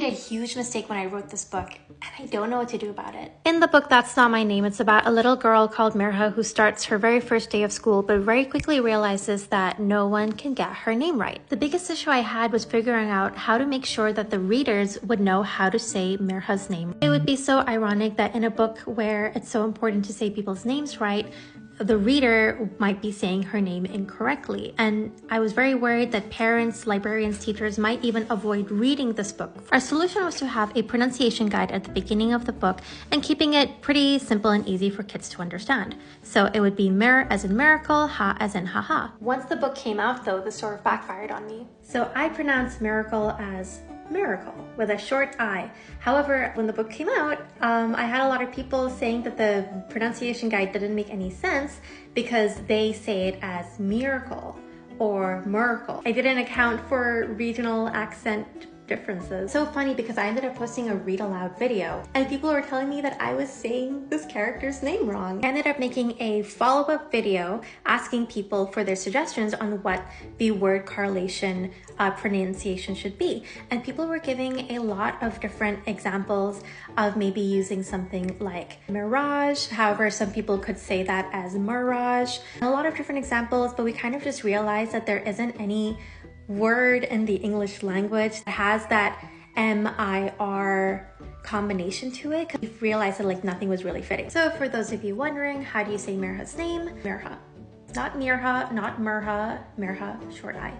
made a huge mistake when I wrote this book, and I don't know what to do about it. In the book, That's Not My Name, it's about a little girl called Mirha who starts her very first day of school, but very quickly realizes that no one can get her name right. The biggest issue I had was figuring out how to make sure that the readers would know how to say Mirha's name. It would be so ironic that in a book where it's so important to say people's names right, the reader might be saying her name incorrectly. And I was very worried that parents, librarians, teachers might even avoid reading this book. Our solution was to have a pronunciation guide at the beginning of the book and keeping it pretty simple and easy for kids to understand. So it would be mir as in miracle, ha as in haha. Once the book came out though, this sort of backfired on me. So I pronounced miracle as miracle with a short I. However, when the book came out, I had a lot of people saying that the pronunciation guide didn't make any sense because they say it as miracle or miracle. I didn't account for regional accent differences. So funny because I ended up posting a read aloud video and people were telling me that I was saying this character's name wrong. I ended up making a follow-up video asking people for their suggestions on what the word correlation pronunciation should be. And people were giving a lot of different examples of maybe using something like mirage. However, some people could say that as mirage. A lot of different examples, but we kind of just realized that there isn't any word in the English language that has that M-I-R combination to it, because we realized that like nothing was really fitting. So for those of you wondering, how do you say Mirha's name? Mirha. Not Mirha, not Mirha, Mirha, short I.